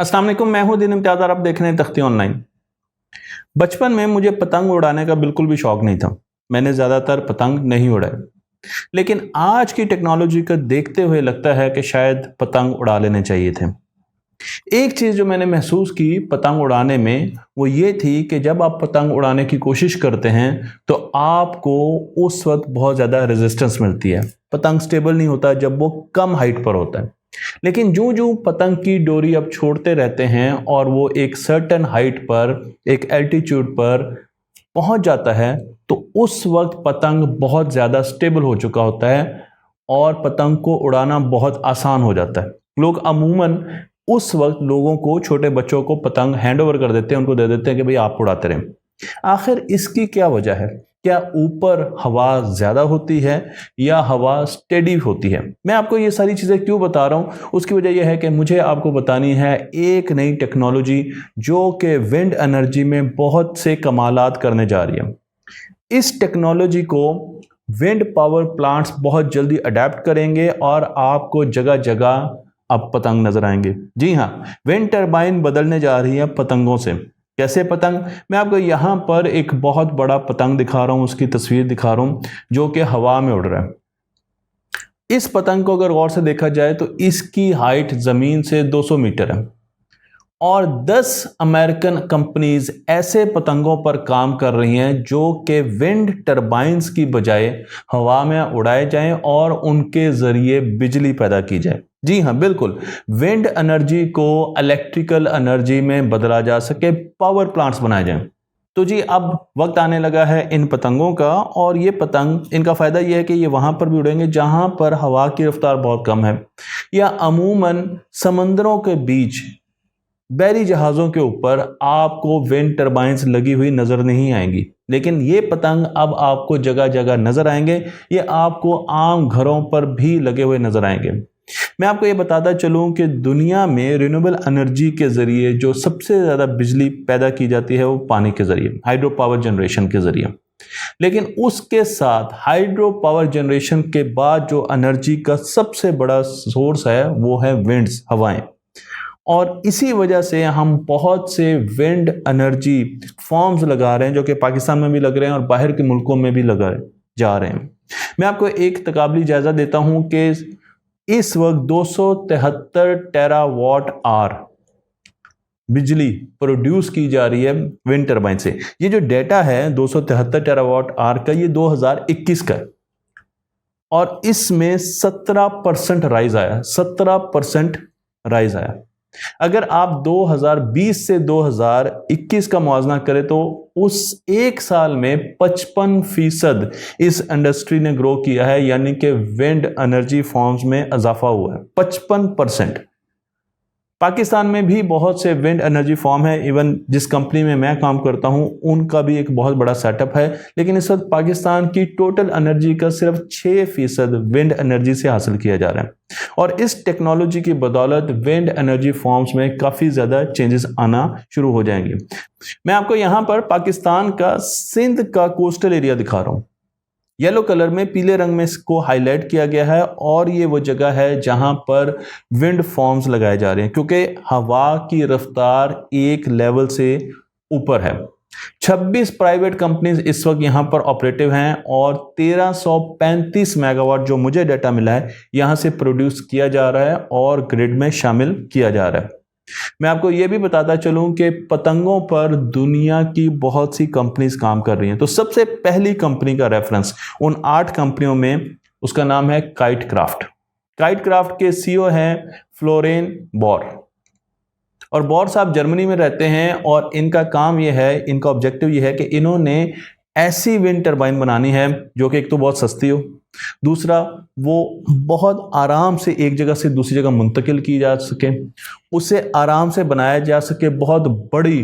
अस्सलाम वालेकुम, मैं हूं दिन इम्तियाज़ और आप देख रहे हैं तख्ती ऑनलाइन। बचपन में मुझे पतंग उड़ाने का बिल्कुल भी शौक नहीं था। मैंने ज़्यादातर पतंग नहीं उड़ाए। लेकिन आज की टेक्नोलॉजी को देखते हुए लगता है कि शायद पतंग उड़ा लेने चाहिए थे। एक चीज़ जो मैंने महसूस की पतंग उड़ाने में वो ये थी कि जब आप पतंग उड़ाने की कोशिश करते हैं तो आपको उस वक्त बहुत ज़्यादा रेजिस्टेंस मिलती है। पतंग स्टेबल नहीं होता जब वो कम हाइट पर होता है। लेकिन जो पतंग की डोरी अब छोड़ते रहते हैं और वो एक सर्टेन हाइट पर, एक एल्टीट्यूड पर पहुंच जाता है, तो उस वक्त पतंग बहुत ज़्यादा स्टेबल हो चुका होता है और पतंग को उड़ाना बहुत आसान हो जाता है। लोग अमूमन उस वक्त लोगों को, छोटे बच्चों को पतंग हैंड ओवर कर देते हैं, उनको दे देते हैं कि भाई आप उड़ाते रहें। आखिर इसकी क्या वजह है? क्या ऊपर हवा ज़्यादा होती है या हवा स्टेडी होती है? मैं आपको ये सारी चीज़ें क्यों बता रहा हूँ, उसकी वजह यह है कि मुझे आपको बतानी है एक नई टेक्नोलॉजी जो कि विंड एनर्जी में बहुत से कमालात करने जा रही है। इस टेक्नोलॉजी को विंड पावर प्लांट्स बहुत जल्दी अडेप्ट करेंगे और आपको जगह जगह अब पतंग नजर आएंगे। जी हाँ, विंड टरबाइन बदलने जा रही है पतंगों से। कैसे पतंग? मैं आपको यहाँ पर एक बहुत बड़ा पतंग दिखा रहा हूँ, उसकी तस्वीर दिखा रहा हूँ जो कि हवा में उड़ रहा है। इस पतंग को अगर गौर से देखा जाए तो इसकी हाइट जमीन से 200 मीटर है और 10 अमेरिकन कंपनीज ऐसे पतंगों पर काम कर रही हैं जो कि विंड टरबाइंस की बजाय हवा में उड़ाए जाएं और उनके जरिए बिजली पैदा की जाए। जी हाँ, बिल्कुल, विंड एनर्जी को इलेक्ट्रिकल एनर्जी में बदला जा सके, पावर प्लांट्स बनाए जाएं। तो जी अब वक्त आने लगा है इन पतंगों का, और ये पतंग, इनका फ़ायदा ये है कि ये वहाँ पर भी उड़ेंगे जहाँ पर हवा की रफ्तार बहुत कम है या अमूमन समंदरों के बीच बहरी जहाज़ों के ऊपर आपको विंड टरबाइंस लगी हुई नज़र नहीं आएंगी। लेकिन ये पतंग अब आपको जगह जगह नज़र आएंगे, ये आपको आम घरों पर भी लगे हुए नज़र आएंगे। मैं आपको ये बताता चलूं कि दुनिया में रिन्यूएबल एनर्जी के ज़रिए जो सबसे ज़्यादा बिजली पैदा की जाती है वो पानी के ज़रिए, हाइड्रो पावर जनरेशन के ज़रिए। लेकिन उसके साथ हाइड्रो पावर जनरेशन के बाद जो एनर्जी का सबसे बड़ा सोर्स है वो है विंड्स, हवाएं। और इसी वजह से हम बहुत से विंड एनर्जी फॉर्म्स लगा रहे हैं जो कि पाकिस्तान में भी लग रहे हैं और बाहर के मुल्कों में भी लगा जा रहे हैं। मैं आपको एक तकाबली जायजा देता हूं कि इस वक्त 273 टेरावाट आवर बिजली प्रोड्यूस की जा रही है विंड टरबाइन से। ये जो डेटा है 273 टेरावाट आवर का, ये 2021 का है और इसमें 17% राइज आया, 17% राइज आया। अगर आप 2020 से 2021 का मुआवजा करें तो उस एक साल में 55% इस इंडस्ट्री ने ग्रो किया है, यानी कि विंड एनर्जी फॉर्म्स में इजाफा हुआ है 55%। पाकिस्तान में भी बहुत से विंड एनर्जी फॉर्म है, इवन जिस कंपनी में मैं काम करता हूं उनका भी एक बहुत बड़ा सेटअप है। लेकिन इस वक्त पाकिस्तान की टोटल एनर्जी का सिर्फ 6% विंड एनर्जी से हासिल किया जा रहा है और इस टेक्नोलॉजी की बदौलत विंड एनर्जी फॉर्म्स में काफ़ी ज़्यादा चेंजेस आना शुरू हो जाएंगे। मैं आपको यहाँ पर पाकिस्तान का सिंध का कोस्टल एरिया दिखा रहा हूँ। येलो कलर में, पीले रंग में इसको हाईलाइट किया गया है और ये वो जगह है जहां पर विंड फॉर्म्स लगाए जा रहे हैं क्योंकि हवा की रफ्तार एक लेवल से ऊपर है। 26 प्राइवेट कंपनीज इस वक्त यहां पर ऑपरेटिव हैं और 1335 मेगावाट जो मुझे डाटा मिला है यहां से प्रोड्यूस किया जा रहा है और ग्रिड में शामिल किया जा रहा है। मैं आपको यह भी बताता चलूं कि पतंगों पर दुनिया की बहुत सी कंपनीज काम कर रही हैं। तो सबसे पहली कंपनी का रेफरेंस उन 8 कंपनियों में, उसका नाम है काइट क्राफ्ट। काइट क्राफ्ट के सीईओ हैं फ्लोरेन बोर और बोर साहब जर्मनी में रहते हैं और इनका काम यह है, इनका ऑब्जेक्टिव यह है कि इन्होंने ऐसी विंड टरबाइन बनानी है जो कि एक तो बहुत सस्ती हो, दूसरा वो बहुत आराम से एक जगह से दूसरी जगह मुंतकिल की जा सके, उसे आराम से बनाया जा सके, बहुत बड़ी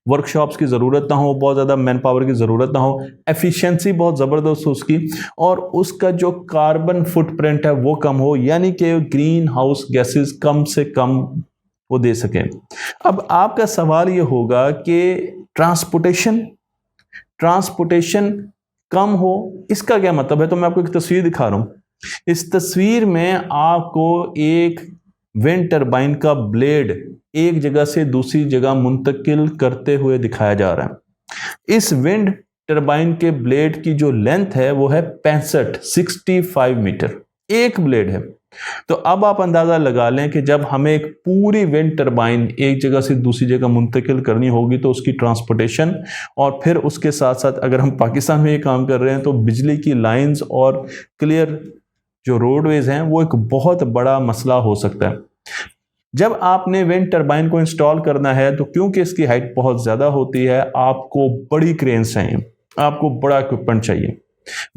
वर्कशॉप्स की ज़रूरत ना हो, बहुत ज़्यादा मैन पावर की ज़रूरत ना हो, एफिशिएंसी बहुत ज़बरदस्त हो उसकी, और उसका जो कार्बन फुटप्रिंट है वो कम हो, यानी कि ग्रीन हाउस गैसेस कम से कम वो दे सकें। अब आपका सवाल ये होगा कि ट्रांसपोर्टेशन कम हो, इसका क्या मतलब है? तो मैं आपको एक तस्वीर दिखा रहा हूं। इस तस्वीर में आपको एक विंड टरबाइन का ब्लेड एक जगह से दूसरी जगह मुंतकिल करते हुए दिखाया जा रहा है। इस विंड टरबाइन के ब्लेड की जो लेंथ है वो है 65 मीटर, एक ब्लेड है। तो अब आप अंदाजा लगा लें कि जब हमें एक पूरी विंड टरबाइन एक जगह से दूसरी जगह मुंतकिल करनी होगी तो उसकी ट्रांसपोर्टेशन, और फिर उसके साथ साथ अगर हम पाकिस्तान में ये काम कर रहे हैं तो बिजली की लाइंस और क्लियर जो रोडवेज हैं वो एक बहुत बड़ा मसला हो सकता है। जब आपने विंड टरबाइन को इंस्टॉल करना है तो क्योंकि इसकी हाइट बहुत ज़्यादा होती है, आपको बड़ी क्रेन्स चाहिए, आपको बड़ा इक्विपमेंट चाहिए।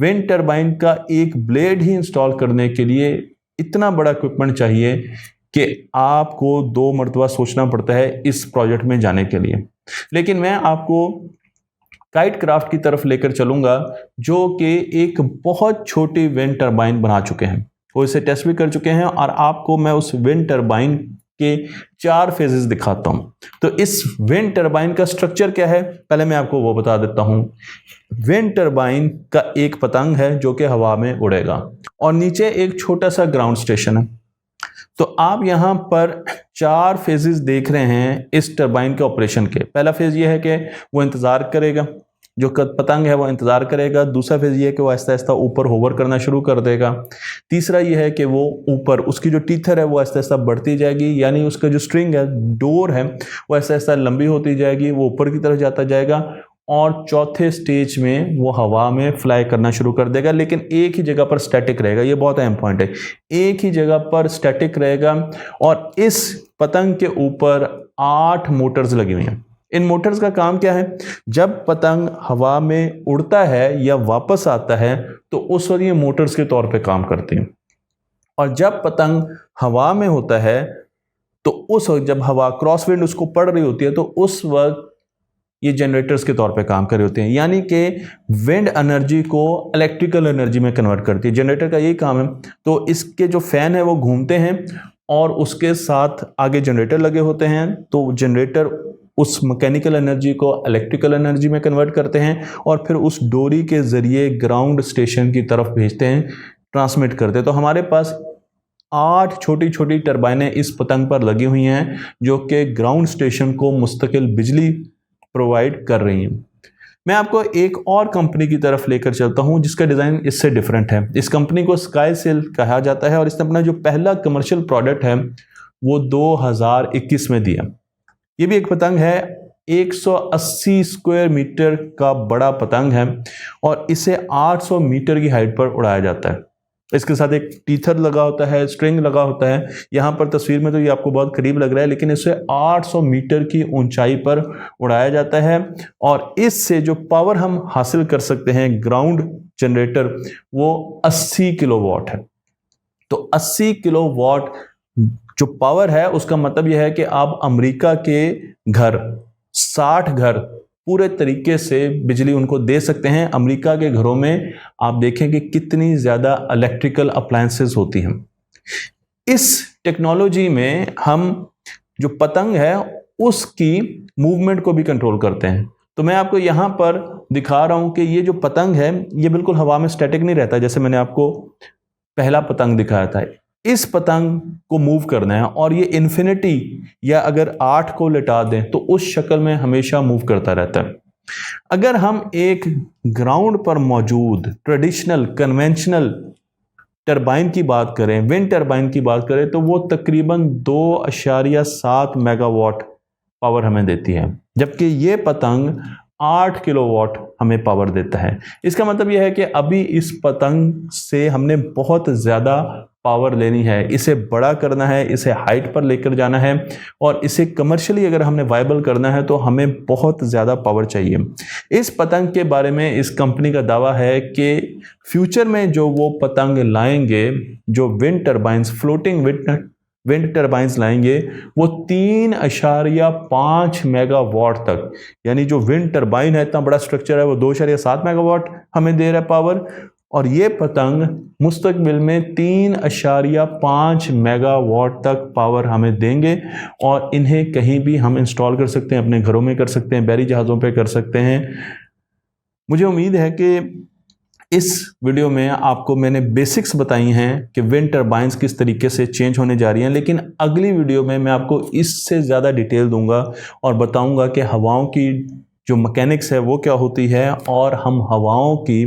विंड टरबाइन का एक ब्लेड ही इंस्टॉल करने के लिए इतना बड़ा इक्विपमेंट चाहिए कि आपको 2 मरतबा सोचना पड़ता है इस प्रोजेक्ट में जाने के लिए। लेकिन मैं आपको काइट क्राफ्ट की तरफ लेकर चलूंगा जो कि एक बहुत छोटी विंड टरबाइन बना चुके हैं, वो इसे टेस्ट भी कर चुके हैं, और आपको मैं उस विंड टरबाइन के 4 फेजेस दिखाता हूं। तो इस विंड टरबाइन का स्ट्रक्चर क्या है, पहले मैं आपको वो बता देता हूं। विंड टरबाइन का एक पतंग है जो कि हवा में उड़ेगा, और नीचे एक छोटा सा ग्राउंड स्टेशन है। तो आप यहां पर 4 फेजेस देख रहे हैं इस टरबाइन के ऑपरेशन के। पहला फेज ये है कि वो इंतजार करेगा, जो पतंग है वो इंतजार करेगा। दूसरा फेज ये है कि वो आहिस्ता आहिस्ता ऊपर होवर करना शुरू कर देगा। तीसरा ये है कि वो ऊपर उसकी जो टीथर है वो आहिस्ता आहिस्ता बढ़ती जाएगी, यानी उसका जो स्ट्रिंग है, डोर है, वो आहिस्ता आहिस्ता लंबी होती जाएगी, वो ऊपर की तरफ जाता जाएगा, और चौथे स्टेज में वो हवा में फ्लाई करना शुरू कर देगा, लेकिन एक ही जगह पर स्टैटिक रहेगा। ये बहुत अहम पॉइंट है, एक ही जगह पर स्टैटिक रहेगा। और इस पतंग के ऊपर 8 मोटर्स लगी हुई हैं। इन मोटर्स का काम क्या है, जब पतंग हवा में उड़ता है या वापस आता है तो उस वक्त ये मोटर्स के तौर पे काम करती हैं, और जब पतंग हवा में होता है तो उस वक्त जब हवा क्रॉस विंड उसको पड़ रही होती है तो उस वक्त ये जनरेटर्स के तौर पे काम कर रहे होते हैं, यानी कि विंड एनर्जी को इलेक्ट्रिकल एनर्जी में कन्वर्ट करती है। जनरेटर का यही काम है। तो इसके जो फैन है वो घूमते हैं और उसके साथ आगे जनरेटर लगे होते हैं, तो जनरेटर उस मैकेनिकल एनर्जी को इलेक्ट्रिकल एनर्जी में कन्वर्ट करते हैं और फिर उस डोरी के ज़रिए ग्राउंड स्टेशन की तरफ भेजते हैं, ट्रांसमिट करते हैं। तो हमारे पास 8 छोटी छोटी टरबाइनें इस पतंग पर लगी हुई हैं जो कि ग्राउंड स्टेशन को मुस्तकिल बिजली प्रोवाइड कर रही हैं। मैं आपको एक और कंपनी की तरफ लेकर चलता हूं जिसका डिज़ाइन इससे डिफरेंट है। इस कंपनी को स्काई सेल कहा जाता है और इसने अपना जो पहला कमर्शियल प्रोडक्ट है वो 2021 में दिया। ये भी एक पतंग है, 180 स्क्वायर मीटर का बड़ा पतंग है और इसे 800 मीटर की हाइट पर उड़ाया जाता है। इसके साथ एक टीथर लगा होता है, स्ट्रिंग लगा होता है। यहाँ पर तस्वीर में तो ये आपको बहुत करीब लग रहा है, लेकिन इसे 800 मीटर की ऊंचाई पर उड़ाया जाता है और इससे जो पावर हम हासिल कर सकते हैं ग्राउंड जनरेटर वो 80 किलोवाट है। तो 80 किलोवाट जो पावर है उसका मतलब यह है कि आप अमेरिका के घर 60 घर पूरे तरीके से बिजली उनको दे सकते हैं। अमेरिका के घरों में आप देखें कि कितनी ज़्यादा इलेक्ट्रिकल अप्लायंसेस होती हैं। इस टेक्नोलॉजी में हम जो पतंग है उसकी मूवमेंट को भी कंट्रोल करते हैं। तो मैं आपको यहाँ पर दिखा रहा हूँ कि ये जो पतंग है ये बिल्कुल हवा में स्टैटिक नहीं रहता, जैसे मैंने आपको पहला पतंग दिखाया था। इस पतंग को मूव करना है और ये इन्फिनिटी या अगर 8 को लिटा दें तो उस शक्ल में हमेशा मूव करता रहता है। अगर हम एक ग्राउंड पर मौजूद ट्रेडिशनल कन्वेंशनल टरबाइन की बात करें, विंड टरबाइन की बात करें, तो वो तकरीबन 2.7 मेगावाट पावर हमें देती है, जबकि ये पतंग 8 किलोवाट हमें पावर देता है। इसका मतलब यह है कि अभी इस पतंग से हमने बहुत ज़्यादा पावर लेनी है, इसे बड़ा करना है, इसे हाइट पर लेकर जाना है और इसे कमर्शियली अगर हमने वायबल करना है तो हमें बहुत ज़्यादा पावर चाहिए। इस पतंग के बारे में इस कंपनी का दावा है कि फ्यूचर में जो वो पतंग लाएंगे, जो wind turbines, floating wind turbines लाएंगे, वो 3.5 मेगावाट तक, यानी जो विंड टरबाइन है इतना बड़ा स्ट्रक्चर है वो 2.7 मेगावाट हमें दे रहा है पावर, और ये पतंग मुस्तकबिल में 3.5 मेगावाट तक पावर हमें देंगे और इन्हें कहीं भी हम इंस्टॉल कर सकते हैं, अपने घरों में कर सकते हैं, बहरी जहाज़ों पे कर सकते हैं। मुझे उम्मीद है कि इस वीडियो में आपको मैंने बेसिक्स बताई हैं कि विंड टर्बाइंस किस तरीके से चेंज होने जा रही हैं, लेकिन अगली वीडियो में मैं आपको इससे ज़्यादा डिटेल दूंगा और बताऊंगा कि हवाओं की जो मैकेनिक्स है वो क्या होती है और हम हवाओं की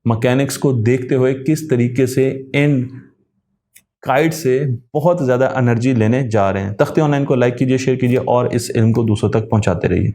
मैकेनिक्स को देखते हुए किस तरीके से इन काइट से बहुत ज़्यादा एनर्जी लेने जा रहे हैं। तख्ती ऑनलाइन को लाइक कीजिए, शेयर कीजिए और इस इल्म को दूसरों तक पहुंचाते रहिए।